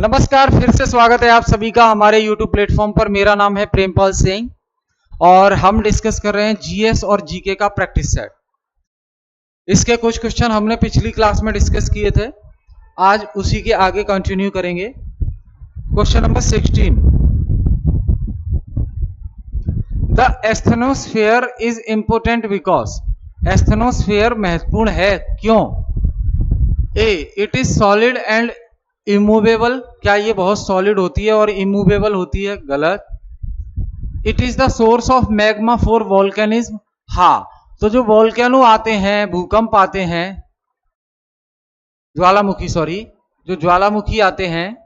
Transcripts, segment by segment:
नमस्कार, फिर से स्वागत है आप सभी का हमारे YouTube प्लेटफॉर्म पर। मेरा नाम है प्रेमपाल सिंह और हम डिस्कस कर रहे हैं जीएस और जीके का प्रैक्टिस सेट। इसके कुछ क्वेश्चन हमने पिछली क्लास में डिस्कस किए थे, आज उसी के आगे कंटिन्यू करेंगे। Question number 16, the asthenosphere is important because. Asthenosphere महत्वपूर्ण है क्यों? A, it is solid and immovable. क्या ये बहुत सॉलिड होती है और इमूवेबल होती है? गलत। It is the source of magma for volcanism. हाँ, तो जो वोल्केनो आते हैं, भूकंप आते हैं, जो ज्वालामुखी आते हैं,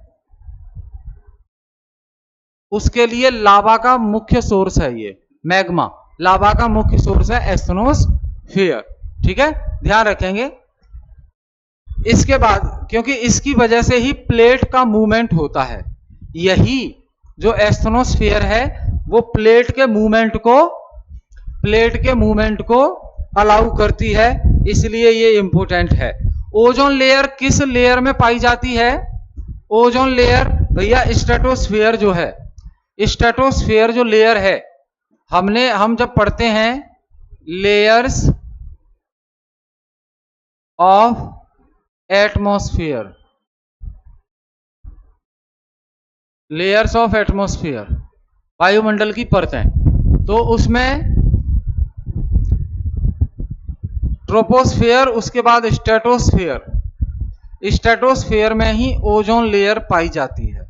उसके लिए लावा का मुख्य सोर्स है ये मैग्मा। लावा का मुख्य सोर्स है एस्थेनोस्फीयर। ठीक है, ध्यान रखेंगे। इसके बाद क्योंकि इसकी वजह से ही प्लेट का मूवमेंट होता है, यही जो एस्थेनोस्फीयर है वो प्लेट के मूवमेंट को अलाउ करती है, इसलिए ये इंपॉर्टेंट है। ओजोन लेयर किस लेयर में पाई जाती है? ओजोन लेयर भैया स्ट्रेटोस्फीयर जो है, स्ट्रेटोस्फीयर जो लेयर है, हम जब पढ़ते हैं layers of atmosphere, layers of atmosphere, वायुमंडल की परतें, तो उसमें ट्रोपोस्फेयर, उसके बाद स्ट्रेटोस्फेयर, स्ट्रेटोस्फेयर में ही ओजोन लेयर पाई जाती है।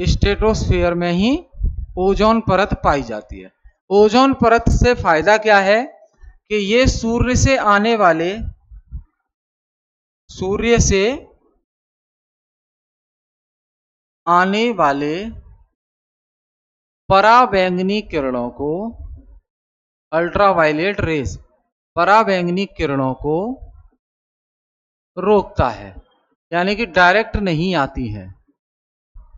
स्ट्रेटोस्फेयर में ही ओजोन परत पाई जाती है। ओजोन परत से फायदा क्या है कि ये सूर्य से आने वाले पराबैंगनी किरणों को, अल्ट्रावायलेट रेज, पराबैंगनी किरणों को रोकता है, यानी कि डायरेक्ट नहीं आती है।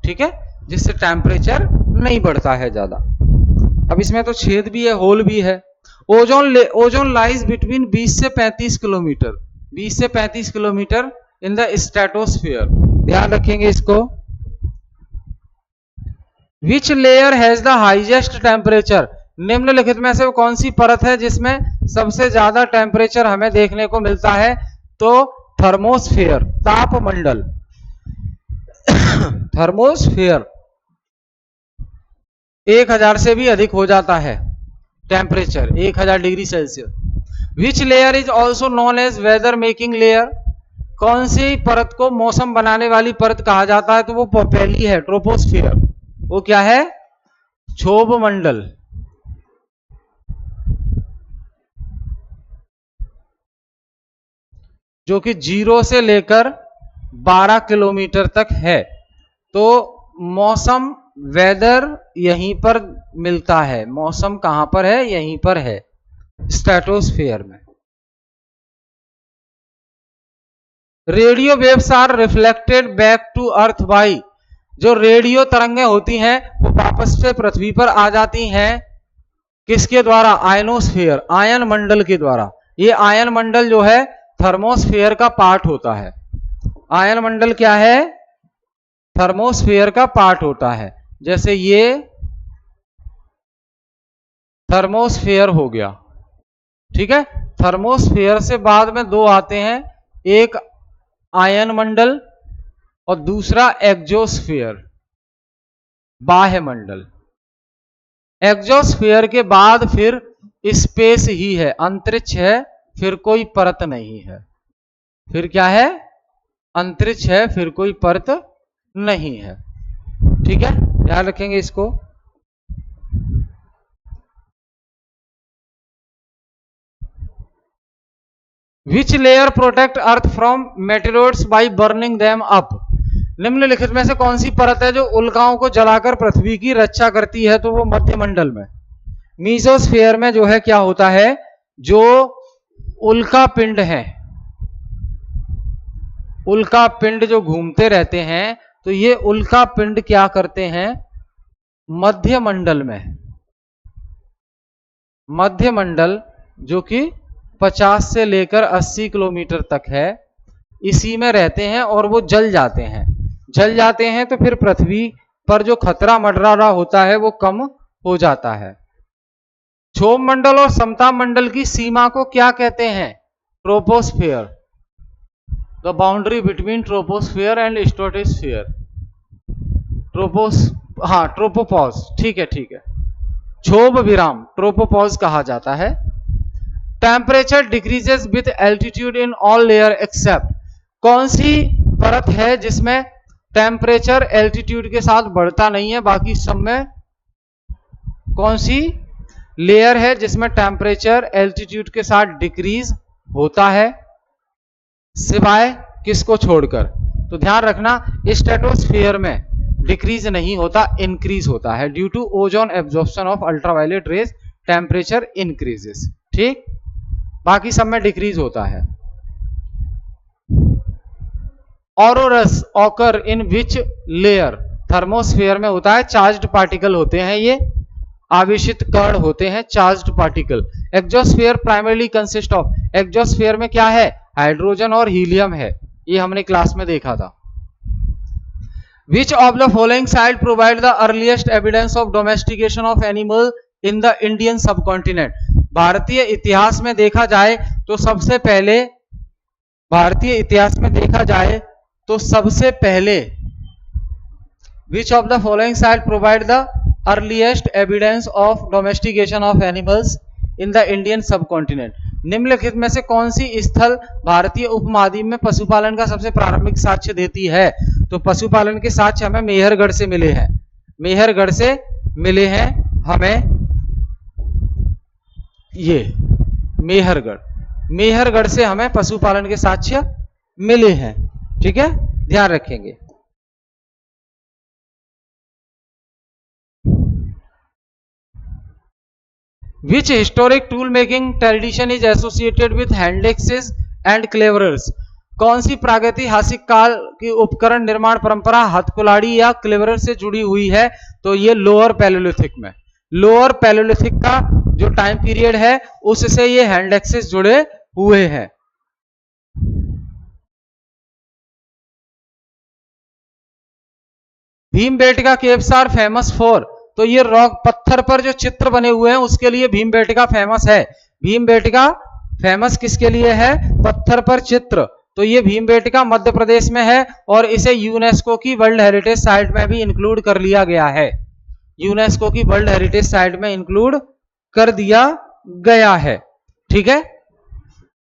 ठीक है, जिससे टेम्परेचर नहीं बढ़ता है ज्यादा। अब इसमें तो छेद भी है, होल भी है। ओजोन लाइज बिटवीन 20 से 35 किलोमीटर, 20 से 35 किलोमीटर इन द स्ट्रेटोस्फीयर। ध्यान रखेंगे इसको। Which layer has the highest temperature. निम्नलिखित में से वो कौन सी परत है जिसमें सबसे ज्यादा टेम्परेचर हमें देखने को मिलता है? तो थर्मोस्फीयर, तापमंडल। थर्मोस्फीयर 1000 से भी अधिक हो जाता है temperature, 1000 degree Celsius. Which layer is also known as weather making layer. कौन सी परत को मौसम बनाने वाली परत कहा जाता है? तो वो पहली है ट्रोपोस्फियर। वो क्या है? क्षोभ मंडल। जो कि 0 से लेकर 12 किलोमीटर तक है। तो मौसम, वेदर यहीं पर मिलता है। मौसम कहां पर है? यहीं पर है, स्ट्रेटोस्फीयर में। Radio waves are reflected back to earth by. जो रेडियो तरंगें होती हैं वो वापस से पृथ्वी पर आ जाती हैं। किसके द्वारा? आयनोस्फीयर, आयन मंडल के द्वारा। ये आयन मंडल जो है थर्मोस्फीयर का पार्ट होता है। आयन मंडल क्या है? थर्मोस्फीयर का पार्ट होता है। जैसे ये थर्मोस्फीयर हो गया। ठीक है, थर्मोस्फीयर से बाद में दो आते हैं, एक आयन मंडल और दूसरा एक्सोस्फीयर, बाह्य मंडल। एक्सोस्फीयर के बाद फिर स्पेस ही है, अंतरिक्ष है, फिर कोई परत नहीं है। फिर क्या है? अंतरिक्ष है, फिर कोई परत नहीं है। ठीक है, ध्यान रखेंगे इसको। Which layer protect earth from meteoroids by burning them up. निम्नलिखित में से कौन सी परत है जो उल्काओं को जलाकर पृथ्वी की रक्षा करती है? तो वो मध्यमंडल में, मीसोस्फीयर में जो है क्या होता है? जो उल्का पिंड है, उल्का पिंड जो घूमते रहते हैं, तो ये उल्का पिंड क्या करते हैं? मध्यमंडल में, मध्यमंडल जो कि 50 से लेकर 80 किलोमीटर तक है, इसी में रहते हैं और वो जल जाते हैं। जल जाते हैं तो फिर पृथ्वी पर जो खतरा मंडरा रहा होता है वो कम हो जाता है। क्षोभ मंडल और समताप मंडल की सीमा को क्या कहते हैं? Troposphere. The boundary between troposphere and stratosphere. Tropopause. ठीक है, ठीक है। क्षोभ विराम ट्रोपोपॉज कहा जाता है। Temperature decreases with altitude in all layer except. कौन सी परत है जिसमें टेम्परेचर एल्टीट्यूड के साथ बढ़ता नहीं है, बाकी सब में? कौन सी लेयर है जिसमें टेम्परेचर एल्टीट्यूड के साथ डिक्रीज होता है, सिवाय किसको छोड़कर? तो ध्यान रखना, स्ट्रेटोस्फियर में डिक्रीज नहीं होता, इंक्रीज होता है। Due to ozone absorption of ultraviolet rays temperature increases. ठीक, बाकी सब में डिक्रीज होता है। Auroras occur in which layer? Thermosphere में होता है। चार्ज्ड पार्टिकल होते हैं, ये आवेशित कण होते हैं, charged particle. Exosphere primarily consist of. Exosphere में क्या है? हाइड्रोजन और हीलियम है, ये हमने क्लास में देखा था। विच of the following site provide the earliest evidence of domestication of animal in the Indian subcontinent? भारतीय इतिहास में देखा जाए तो सबसे पहले, विच of the following site provide the earliest evidence of domestication of animals in the Indian subcontinent? निम्नलिखित में से कौन सी स्थल भारतीय उपमहाद्वीप में पशुपालन का सबसे प्रारंभिक साक्ष्य देती है? तो पशुपालन के साक्ष्य हमें मेहरगढ़ से मिले हैं। मेहरगढ़ से मिले हैं हमें ये मेहरगढ़ से हमें पशुपालन के साक्ष्य मिले हैं। ठीक है, ध्यान रखेंगे। Which historic tool making tradition is associated with hand axes and cleaverers? कौन सी प्रागैतिहासिक काल की उपकरण निर्माण परंपरा हथकुलाड़ी या क्लेवरर से जुड़ी हुई है? तो ये लोअर पैलेयोलिथिक में, लोअर पैलेयोलिथिक का जो टाइम पीरियड है उससे ये हैंड एक्सेस जुड़े हुए हैं। Bhimbetka caves are famous for? तो ये रॉक पत्थर पर जो चित्र बने हुए हैं उसके लिए भीमबेटका फेमस है। भीमबेटका फेमस किसके लिए है? पत्थर पर चित्र। तो ये भीमबेटका मध्य प्रदेश में है और इसे यूनेस्को की वर्ल्ड हेरिटेज साइट में भी इंक्लूड कर लिया गया है। यूनेस्को की वर्ल्ड हेरिटेज साइट में इंक्लूड कर दिया गया है। ठीक है,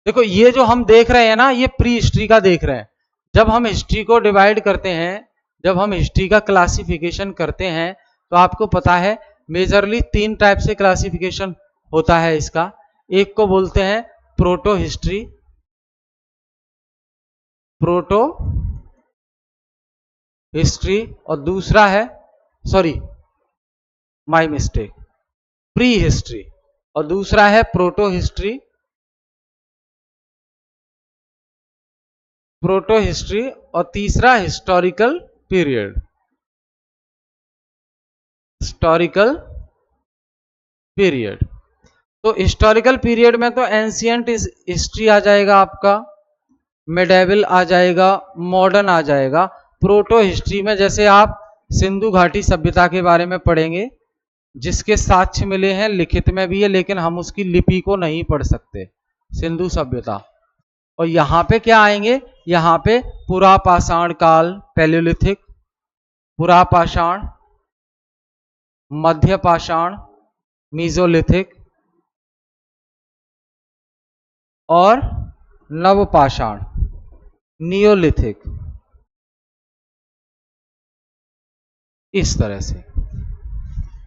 देखो ये जो हम देख रहे हैं ना, ये प्री हिस्ट्री का देख रहे हैं। जब हम हिस्ट्री को डिवाइड करते हैं, जब हम हिस्ट्री का क्लासिफिकेशन करते हैं, तो आपको पता है मेजरली 3 टाइप से क्लासिफिकेशन होता है इसका। एक को बोलते हैं प्रोटो हिस्ट्री, और दूसरा है प्री हिस्ट्री, और दूसरा है प्रोटो हिस्ट्री, और तीसरा हिस्टोरिकल पीरियड। तो हिस्टोरिकल पीरियड में तो एंशिएंट हिस्ट्री आ जाएगा आपका, मेडिवल आ जाएगा, मॉडर्न आ जाएगा। प्रोटो हिस्ट्री में जैसे आप सिंधु घाटी सभ्यता के बारे में पढ़ेंगे, जिसके साक्ष्य मिले हैं, लिखित में भी है, लेकिन हम उसकी लिपि को नहीं पढ़ सकते, सिंधु सभ्यता। और यहाँ पे क्या आएंगे? यहाँ पे पुरापाषाण काल, पैलियोलिथिक, पुरापाषाण, मध्यपाषाण, मीजोलिथिक और नवपाषाण, नियोलिथिक। इस तरह से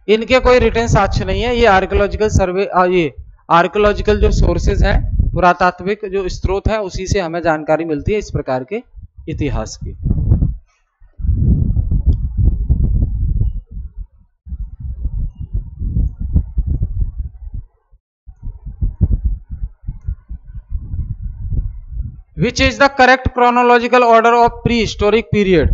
इनके कोई रिटन साक्ष्य नहीं है। ये आर्कियोलॉजिकल सर्वे, ये आर्कियोलॉजिकल जो सोर्सेज हैं, पुरातात्विक जो स्रोत है, उसी से हमें जानकारी मिलती है इस प्रकार के इतिहास की। Which is the correct chronological order of prehistoric period?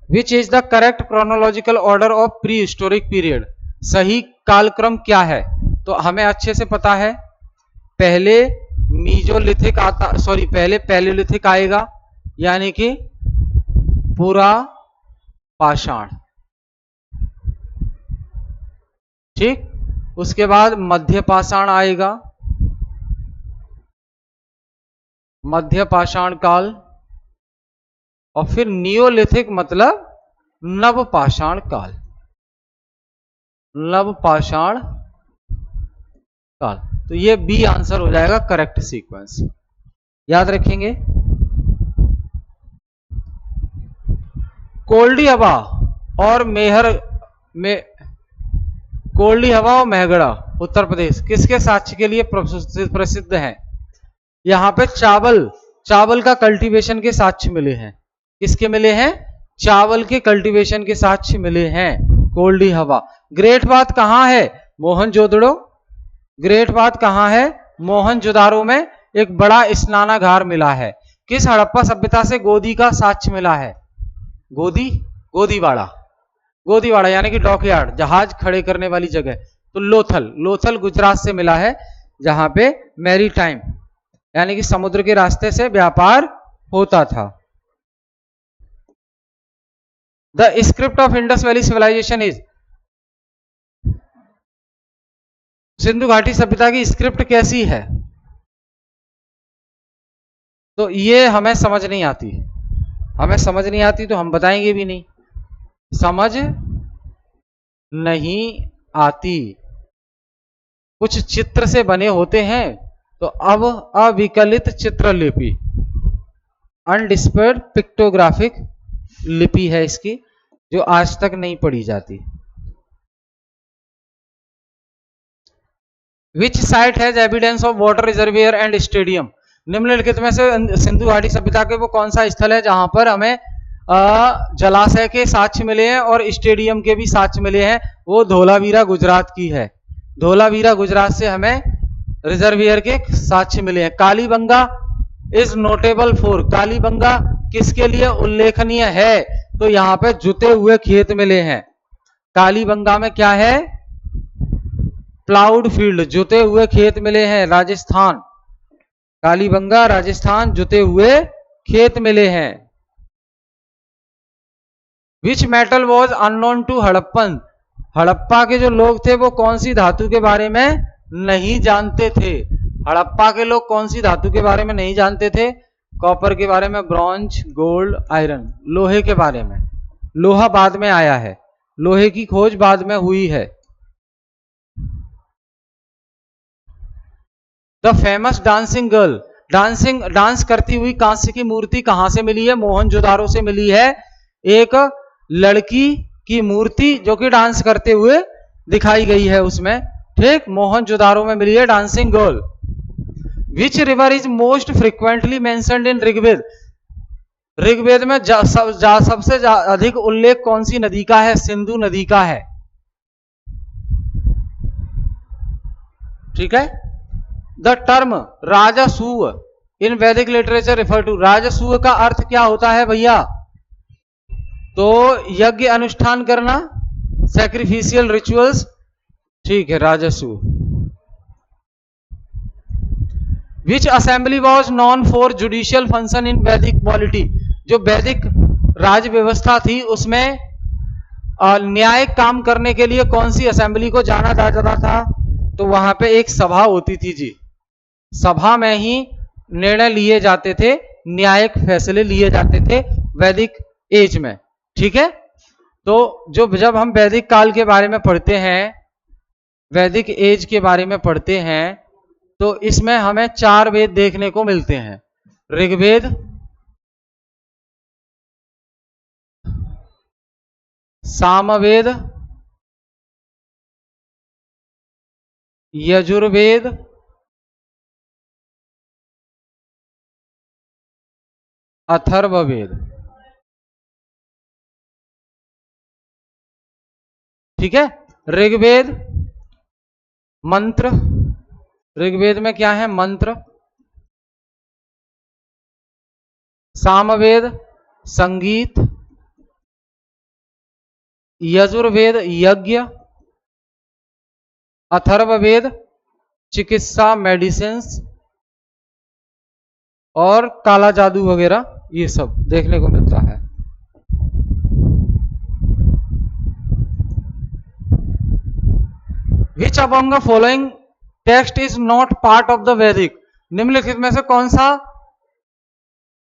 Which is the correct chronological order of prehistoric period? सही कालक्रम क्या है? तो हमें अच्छे से पता है, पहले मीजोलिथिक आता, पहले पैलियोलिथिक आएगा, यानी कि पुरा पाषाण, ठीक। उसके बाद मध्य पाषाण आएगा, मध्य पाषाण काल, और फिर नियोलिथिक मतलब नव पाषाण काल, नव पाषाण काल। तो ये बी आंसर हो जाएगा करेक्ट सीक्वेंस, याद रखेंगे। कोल्डी हवा और कोल्डी हवा और मेहगड़ा उत्तर प्रदेश किसके साक्ष्य के लिए प्रसिद्ध है? यहां पे चावल का कल्टीवेशन के साक्ष्य मिले हैं। किसके मिले हैं? चावल के कल्टीवेशन के साक्ष्य मिले हैं कोल्डी हवा। ग्रेट बात कहां है? मोहनजोदड़ो। ग्रेट बात कहां है? मोहनजोदारो में एक बड़ा स्नानागार मिला है। किस हड़प्पा सभ्यता से गोदी का साक्ष्य मिला है? गोदीवाड़ा यानी कि डॉकयार्ड, जहाज खड़े करने वाली जगह। तो लोथल गुजरात से मिला है, जहां पे मैरी टाइम यानी कि समुद्र के रास्ते से व्यापार होता था। The script of Indus valley civilization is, Sindhu घाटी सभ्यता की स्क्रिप्ट कैसी है? तो ये हमें समझ नहीं आती, तो हम बताएंगे भी नहीं, समझ नहीं आती। कुछ चित्र से बने होते हैं, तो अब अविकलित चित्रलिपि, अनडिस्प्लेड पिक्टोग्राफिक लिपि है इसकी, जो आज तक नहीं पढ़ी जाती। विच site has evidence of water reservoir and stadium? निम्नलिखित में से सिंधु घाटी सभ्यता के वो कौन सा स्थल है जहां पर हमें जलाशय के साक्ष्य मिले हैं और स्टेडियम के भी साक्ष्य मिले हैं? वो धोलावीरा गुजरात की है। धोलावीरा गुजरात से हमें रिजर्वियर के साक्ष्य मिले हैं। Kalibangan is notable for, Kalibangan किसके लिए उल्लेखनीय है? तो यहां पे जुते हुए खेत मिले हैं। कालीबंगा में क्या है? प्लाउड फील्ड, जुते हुए खेत मिले हैं, राजस्थान। कालीबंगा राजस्थान, जुते हुए खेत मिले हैं। Which metal was unknown to Harappan? Harappa के जो लोग थे वो कौन सी धातु के बारे में नहीं जानते थे? हड़प्पा के लोग कौन सी धातु के बारे में नहीं जानते थे? कॉपर के बारे में, ब्रॉन्ज, गोल्ड, आयरन। लोहे के बारे में, लोहा बाद में आया है, लोहे की खोज बाद में हुई है। The famous dancing girl, dance करती हुई कांस्य की मूर्ति कहां से मिली है? मोहनजोदारो से मिली है। एक लड़की की मूर्ति जो कि डांस करते हुए दिखाई गई है उसमें, ठीक, मोहनजोदारो में मिली है dancing girl. Which river is most frequently mentioned in Rigveda? Rigveda में सबसे अधिक उल्लेख कौन सी नदी का है? सिंधु नदी का है, ठीक है। द टर्म राजसूय इन वैदिक लिटरेचर रेफर टू, राजसूय का अर्थ क्या होता है भैया? तो यज्ञ अनुष्ठान करना, सैक्रिफिशियल रिचुअल्स, ठीक है, Rajasuya. Which assembly was known for judicial function in Vedic polity? जो वैदिक राज व्यवस्था थी उसमें न्यायिक काम करने के लिए कौन सी असेंबली को जाना जाता था? तो वहां पे एक सभा होती थी जी, सभा में ही निर्णय लिए जाते थे, न्यायिक फैसले लिए जाते थे वैदिक एज में, ठीक है। तो जब हम वैदिक काल के बारे में पढ़ते हैं, वैदिक एज के बारे में पढ़ते हैं, तो इसमें हमें 4 वेद देखने को मिलते हैं। ऋग्वेद, सामवेद, यजुर्वेद, अथर्ववेद, ठीक है। ऋग्वेद मंत्र, ऋग्वेद में क्या है? मंत्र। सामवेद संगीत, यजुर्वेद यज्ञ, अथर्ववेद चिकित्सा मेडिसिन्स और काला जादू वगैरह, ये सब देखने को मिलता है। Which among the following text is not part of the वैदिक, निम्नलिखित में से कौन सा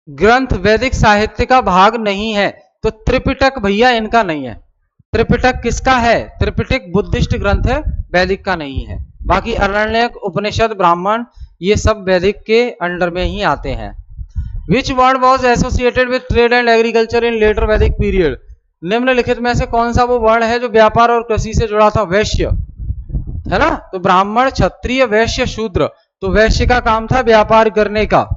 ग्रंथ वैदिक साहित्य का भाग नहीं है? तो त्रिपिटक भैया इनका नहीं है। त्रिपिटक किसका है? त्रिपिटक बुद्धिस्ट ग्रंथ है, वैदिक का नहीं है। बाकी अरण्यक, उपनिषद, ब्राह्मण ये सब वैदिक के अंडर में ही आते हैं। Which word was associated with trade and agriculture in later Vedic period, निम्नलिखित में से कौन सा वो वर्ण है जो व्यापार और कृषि से जुड़ा था? वैश्य, है ना। तो ब्राह्मण, क्षत्रिय, वैश्य, शूद्र। तो वैश्य का काम था व्यापार करने का।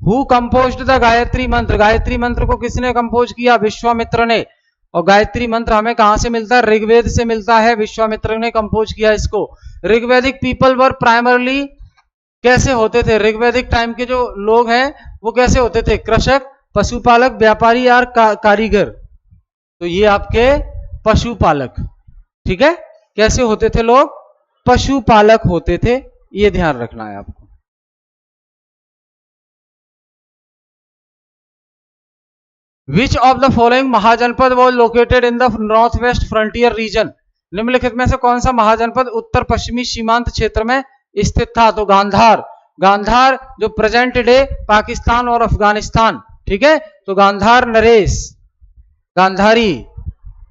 हु कंपोज्ड द गायत्री मंत्र, गायत्री मंत्र को किसने कंपोज किया? विश्वामित्र ने। और गायत्री मंत्र हमें कहां से मिलता है? ऋग्वेद से मिलता है। विश्वामित्र ने कंपोज किया इसको। ऋग्वेदिक पीपल वर प्राइमरली कैसे होते थे? ऋग्वेदिक टाइम के जो लोग हैं वो कैसे होते थे? कृषक, पशुपालक, व्यापारी और कारीगर। तो ये आपके पशुपालक, ठीक है। कैसे होते थे लोग? पशुपालक होते थे, ये ध्यान रखना है आपको। Which of the following mahajanapada was located in the north west frontier region, निम्नलिखित में से कौन सा महाजनपद उत्तर पश्चिमी सीमांत क्षेत्र में स्थित था? तो गांधार। गांधार जो प्रेजेंट डे पाकिस्तान और अफगानिस्तान, ठीक है। तो गांधार नरेश, Gandhari,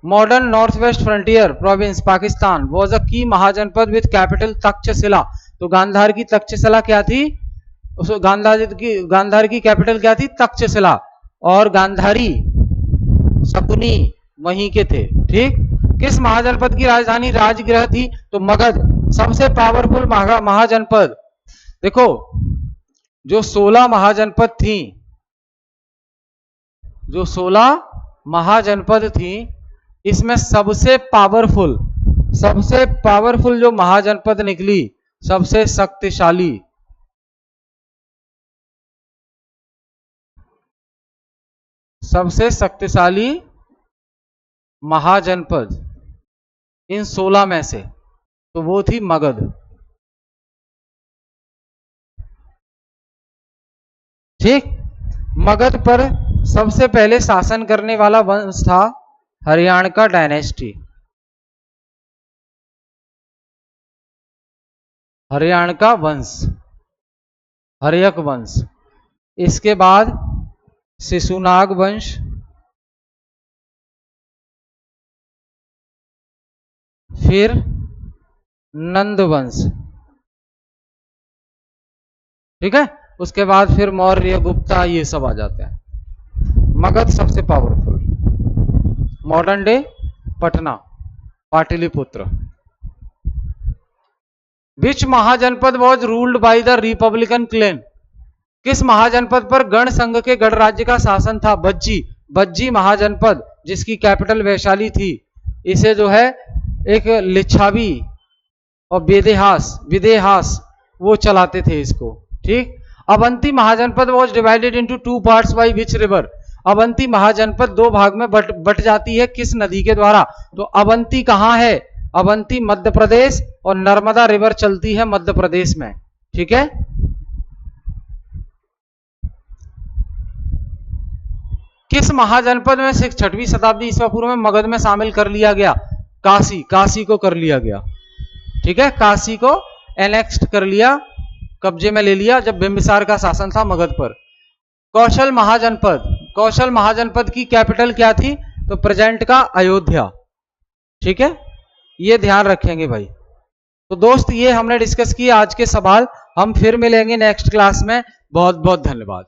modern north west frontier province Pakistan, was a key mahajanapada with capital Takshashila. तो गांधार की तक्षशिला क्या थी? गांधार की कैपिटल क्या थी? तक्षशिला। और गांधारी, शकुनी वहीं के थे, ठीक। किस महाजनपद की राजधानी राजगृह थी? तो मगध। सबसे पावरफुल महाजनपद, देखो जो 16 महाजनपद थी, जो 16 महाजनपद थी, इसमें सबसे पावरफुल जो महाजनपद निकली, सबसे शक्तिशाली, महाजनपद इन 16 में से, तो वो थी मगध, ठीक। मगध पर सबसे पहले शासन करने वाला वंश था हरियाणा डायनेस्टी, हरियाणा का वंश, हर्यक वंश। इसके बाद शिशुनाग वंश, फिर नंद वंश, ठीक है। उसके बाद फिर मौर्य, गुप्ता, ये सब आ जाते हैं। मगध सबसे powerful. Modern day Patna, Pataliputra. Which mahajanapada was ruled by the republican clan, किस महाजनपद पर गण संघ के गणराज्य का शासन था? बज्जी। बज्जी महाजनपद जिसकी कैपिटल वैशाली थी, इसे जो है एक लिच्छावी और विदेहास वो चलाते थे इसको, ठीक। Avanti mahajanapada was divided into 2 parts by which river, Avanti महाजनपद 2 भाग में बट जाती है किस नदी के द्वारा? तो अवंती कहां है? अवंती मध्य प्रदेश, और नर्मदा रिवर चलती है मध्य प्रदेश में, ठीक है। किस महाजनपद में 6वीं शताब्दी ईसा पूर्व में मगध में शामिल कर लिया गया? काशी को कर लिया गया, ठीक है। काशी को एनेक्स्ट कर लिया, कब्जे में ले लिया जब बिंबिसार का शासन था मगध पर। कौशल महाजनपद की कैपिटल क्या थी? तो प्रेजेंट का अयोध्या, ठीक है। ये ध्यान रखेंगे भाई। तो दोस्त ये हमने डिस्कस किया आज के सवाल, हम फिर मिलेंगे नेक्स्ट क्लास में। बहुत बहुत धन्यवाद।